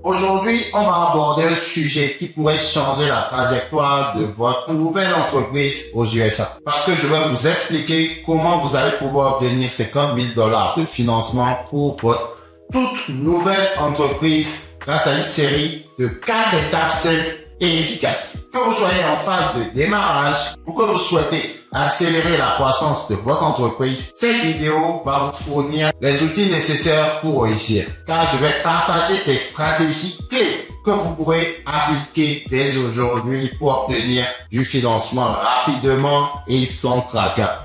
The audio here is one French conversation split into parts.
Aujourd'hui, on va aborder un sujet qui pourrait changer la trajectoire de votre nouvelle entreprise aux USA. Parce que je vais vous expliquer comment vous allez pouvoir obtenir 50 000 $ de financement pour votre toute nouvelle entreprise grâce à une série de 4 étapes simples et efficaces. Que vous soyez en phase de démarrage ou que vous souhaitez accélérer la croissance de votre entreprise, cette vidéo va vous fournir les outils nécessaires pour réussir. Car je vais partager des stratégies clés que vous pourrez appliquer dès aujourd'hui pour obtenir du financement rapidement et sans tracas.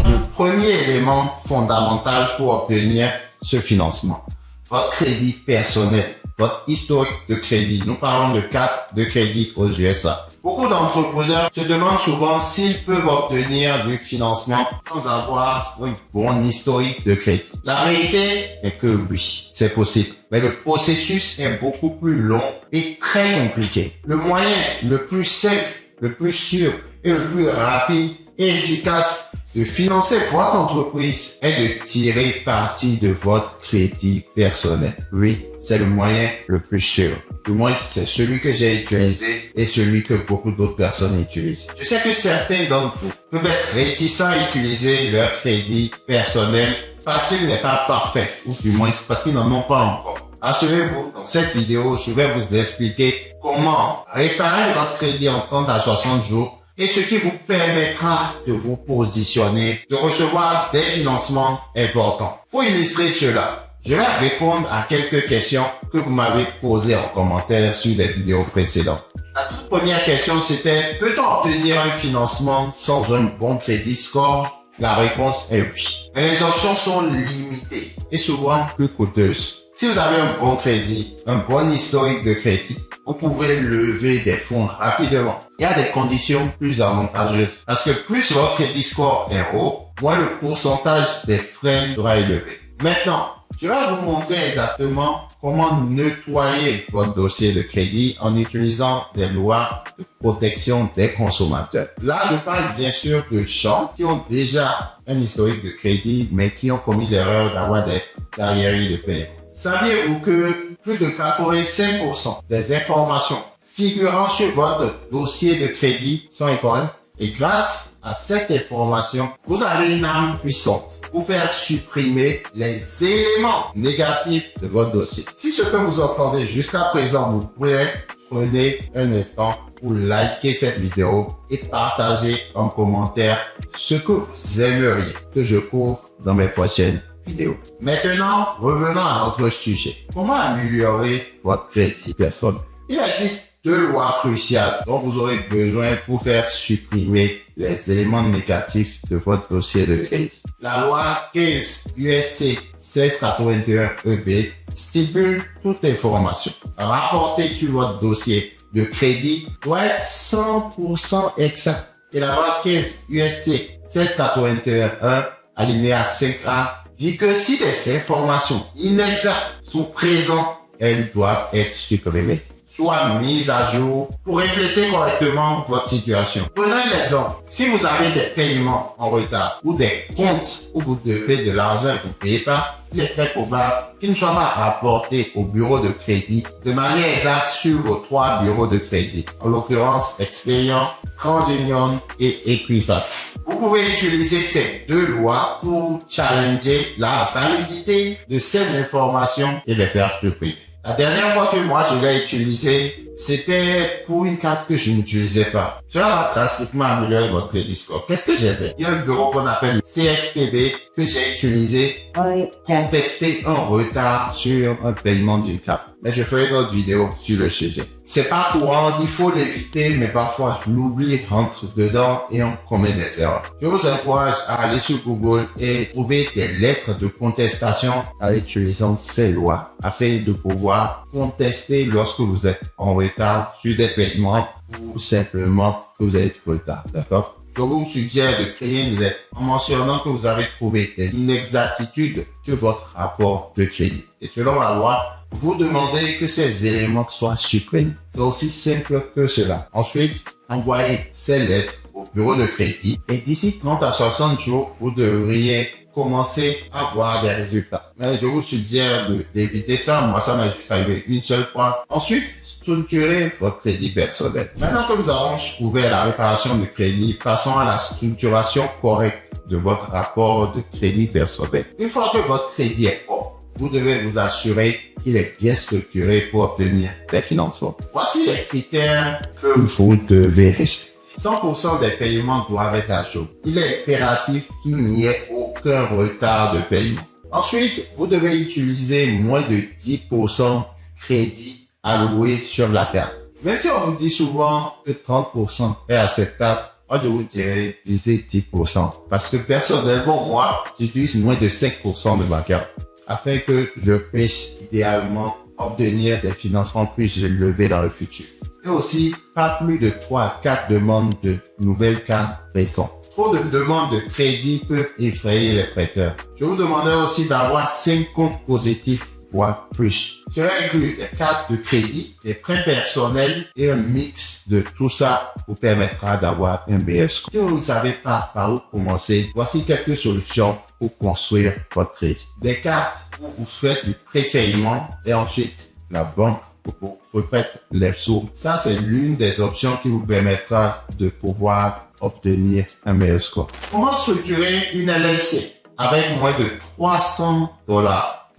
Le premier élément fondamental pour obtenir ce financement, votre crédit personnel, votre historique de crédit. Nous parlons de carte de crédit aux USA. Beaucoup d'entrepreneurs se demandent souvent s'ils peuvent obtenir du financement sans avoir un bon historique de crédit. La réalité est que oui, c'est possible. Mais le processus est beaucoup plus long et très compliqué. Le moyen le plus simple, le plus sûr et le plus rapide et efficace de financer votre entreprise est de tirer parti de votre crédit personnel. Oui, c'est le moyen le plus sûr. Du moins, c'est celui que j'ai utilisé et celui que beaucoup d'autres personnes utilisent. Je sais que certains d'entre vous peuvent être réticents à utiliser leur crédit personnel parce qu'il n'est pas parfait, ou du moins parce qu'ils n'en ont pas encore. Rassurez-vous, dans cette vidéo, je vais vous expliquer comment réparer votre crédit en 30 à 60 jours et ce qui vous permettra de vous positionner, de recevoir des financements importants. Pour illustrer cela, je vais répondre à quelques questions que vous m'avez posées en commentaire sur les vidéos précédentes. La toute première question, c'était: peut-on obtenir un financement sans un bon crédit score? La réponse est oui. Mais les options sont limitées et souvent plus coûteuses. Si vous avez un bon crédit, un bon historique de crédit, vous pouvez lever des fonds rapidement. Il y a des conditions plus avantageuses parce que plus votre crédit score est haut, moins le pourcentage des frais sera élevé. Maintenant, je vais vous montrer exactement comment nettoyer votre dossier de crédit en utilisant des lois de protection des consommateurs. Là, je parle bien sûr de gens qui ont déjà un historique de crédit, mais qui ont commis l'erreur d'avoir des arriérés de paiement. Saviez-vous que plus de 85% des informations figurant sur votre dossier de crédit sont incorrectes? Et grâce à cette information, vous avez une arme puissante pour faire supprimer les éléments négatifs de votre dossier. Si ce que vous entendez jusqu'à présent vous plaît, prenez un instant pour liker cette vidéo et partager en commentaire ce que vous aimeriez que je couvre dans mes prochaines vidéos. Maintenant, revenons à notre sujet. Comment améliorer votre crédit personnel? Il existe 2 lois cruciales dont vous aurez besoin pour faire supprimer les éléments négatifs de votre dossier de crédit. La loi 15 USC 1681 EB stipule toute information rapportée sur votre dossier de crédit doit être 100% exact. Et la loi 15 USC 1681 alinéa 5A dit que si des informations inexactes sont présentes, elles doivent être supprimées, soit mises à jour pour refléter correctement votre situation. Prenons un exemple. Si vous avez des paiements en retard ou des comptes où vous devez de l'argent et vous ne payez pas, il est très probable qu'ils ne soient pas rapportés au bureau de crédit de manière exacte sur vos 3 bureaux de crédit, en l'occurrence Experian, TransUnion et Equifax. Vous pouvez utiliser ces 2 lois pour challenger la validité de ces informations et les faire supprimer. La dernière fois que moi je l'ai utilisé, c'était pour une carte que je n'utilisais pas. Cela va drastiquement améliorer votre crédit score. Qu'est-ce que j'ai fait? Il y a un bureau qu'on appelle CSPB que j'ai utilisé pour contester un retard sur un paiement d'une carte. Mais je ferai une autre vidéo sur le sujet. C'est pas courant, il faut l'éviter, mais parfois l'oubli rentre dedans et on commet des erreurs. Je vous encourage à aller sur Google et trouver des lettres de contestation en utilisant ces lois afin de pouvoir contester lorsque vous êtes en retard sur des paiements ou simplement que vous êtes en retard. D'accord? Je vous suggère de créer une lettre en mentionnant que vous avez trouvé des inexactitudes sur votre rapport de crédit. Et selon la loi, vous demandez que ces éléments soient supprimés. C'est aussi simple que cela. Ensuite, envoyez ces lettres au bureau de crédit et d'ici 30 à 60 jours, vous devriez commencez à voir des résultats. Mais je vous suggère d'éviter ça. Moi, ça m'est juste arrivé une seule fois. Ensuite, structurez votre crédit personnel. Maintenant que nous avons couvert la réparation de crédit, passons à la structuration correcte de votre rapport de crédit personnel. Une fois que votre crédit est propre, vous devez vous assurer qu'il est bien structuré pour obtenir des financements. Voici les critères que vous devez respecter. 100% des paiements doivent être à jour. Il est impératif qu'il n'y ait aucun retard de paiement. Ensuite, vous devez utiliser moins de 10% du crédit alloué sur la carte. Même si on vous dit souvent que 30% est acceptable, moi je vous dirais visez 10%. Parce que personnellement, moi, j'utilise moins de 5% de ma carte afin que je puisse idéalement obtenir des financements plus élevés dans le futur. Et aussi, pas plus de 3 à 4 demandes de nouvelles cartes récentes. Trop de demandes de crédit peuvent effrayer les prêteurs. Je vous demanderai aussi d'avoir 5 comptes positifs, voire plus. Cela inclut des cartes de crédit, des prêts personnels et un mix de tout ça vous permettra d'avoir un BS. Si vous ne savez pas par où commencer, voici quelques solutions pour construire votre crédit. Des cartes où vous faites du pré-paiement et ensuite la banque vous reprête les sous. Ça, c'est l'une des options qui vous permettra de pouvoir obtenir un meilleur score. Comment structurer une LLC avec moins de $300 pour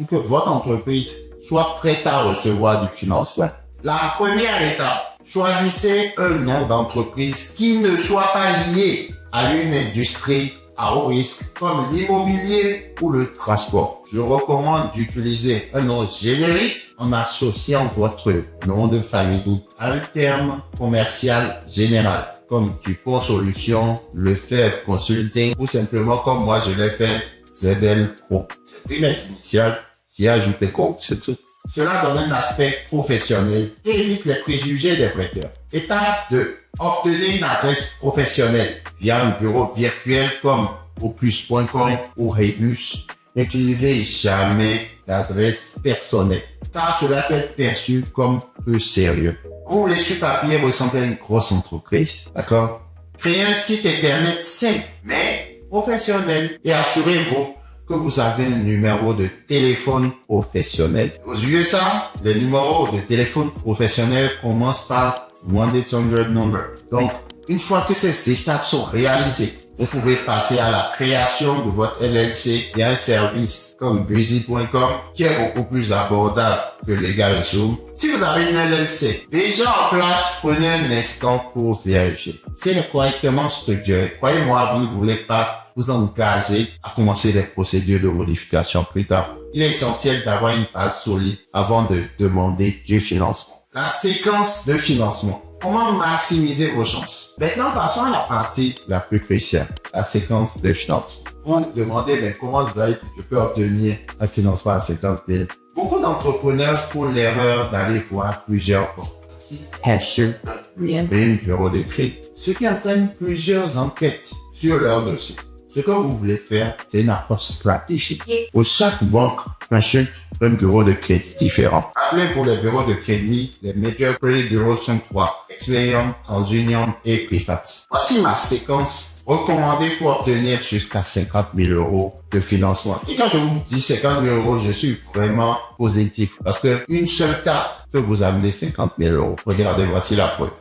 que votre entreprise soit prête à recevoir du financement? La première étape, choisissez un nom d'entreprise qui ne soit pas lié à une industrie à haut risque comme l'immobilier ou le transport. Je recommande d'utiliser un nom générique en associant votre nom de famille à un terme commercial général comme Dupont Solutions, Lefebvre Consulting ou simplement comme moi je l'ai fait, ZL Pro. J'ai pris mes initiales, j'ai ajouté Co, c'est tout. Cela donne un aspect professionnel et évite les préjugés des prêteurs. Étape 2. Obtenez une adresse professionnelle via un bureau virtuel comme opus.com ou Rebus. N'utilisez jamais d'adresse personnelle car cela peut être perçu comme peu sérieux. Vous voulez sur papier ressembler à une grosse entreprise, d'accord? Créez un site internet simple mais professionnel et assurez-vous que vous avez un numéro de téléphone professionnel. Aux USA, les numéros de téléphone professionnel commencent par 1-800 number. Donc, une fois que ces étapes sont réalisées, vous pouvez passer à la création de votre LLC via un service comme Busy.com qui est beaucoup plus abordable que LegalZoom. Si vous avez une LLC déjà en place, prenez un instant pour vérifier. Si elle est correctement structurée, croyez-moi, vous ne voulez pas vous engager à commencer des procédures de modification plus tard. Il est essentiel d'avoir une base solide avant de demander du financement. La séquence de financement. Comment maximiser vos chances? Maintenant, passons à la partie la plus cruciale, la séquence de financement. Vous vous demandez, mais comment je peux obtenir un financement à 50 000? Beaucoup d'entrepreneurs font l'erreur d'aller voir plusieurs banques qui assurent un bureau de crédit, ce qui entraîne plusieurs enquêtes sur leur dossier. Ce que vous voulez faire, c'est une approche stratégique. Pour chaque banque, consulte un bureau de crédit différent. Appelez pour les bureaux de crédit les Major Credit Bureaux sont 3, Experian, TransUnion et Equifax. Voici ma séquence recommandée pour obtenir jusqu'à 50 000 € de financement. Et quand je vous dis 50 000 €, je suis vraiment positif parce que une seule carte peut vous amener 50 000 €. Regardez, voici la preuve.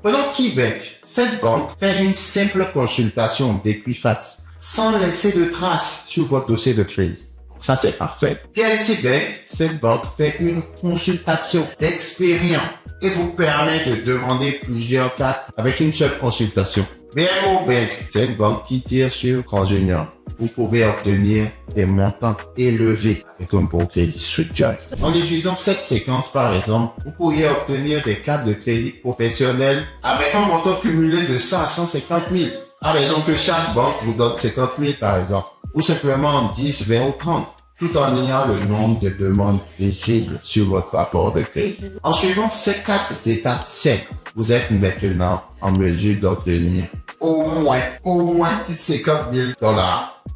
Prenons KeyBank. Cette banque fait une simple consultation d'Equifax sans laisser de traces sur votre dossier de crédit. Ça, c'est parfait. PNC Bank, cette banque fait une consultation d'Experian et vous permet de demander plusieurs cartes avec une seule consultation. BMO Bank, c'est une banque qui tire sur TransUnion. Vous pouvez obtenir des montants élevés avec un bon crédit structuré. En utilisant cette séquence, par exemple, vous pourriez obtenir des cartes de crédit professionnelles avec un montant cumulé de 100 à 150 000. À raison que chaque banque vous donne 50 000 par exemple, ou simplement 10, 20 ou 30, tout en ayant le nombre de demandes visibles sur votre rapport de crédit. En suivant ces 4 étapes simples, vous êtes maintenant en mesure d'obtenir au moins 50 000 $.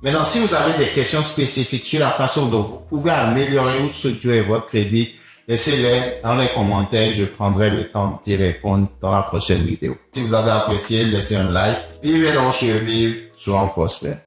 Maintenant, si vous avez des questions spécifiques sur la façon dont vous pouvez améliorer ou structurer votre crédit, laissez-les dans les commentaires, je prendrai le temps d'y répondre dans la prochaine vidéo. Si vous avez apprécié, laissez un like, vivez dans survivre, soyons prospères.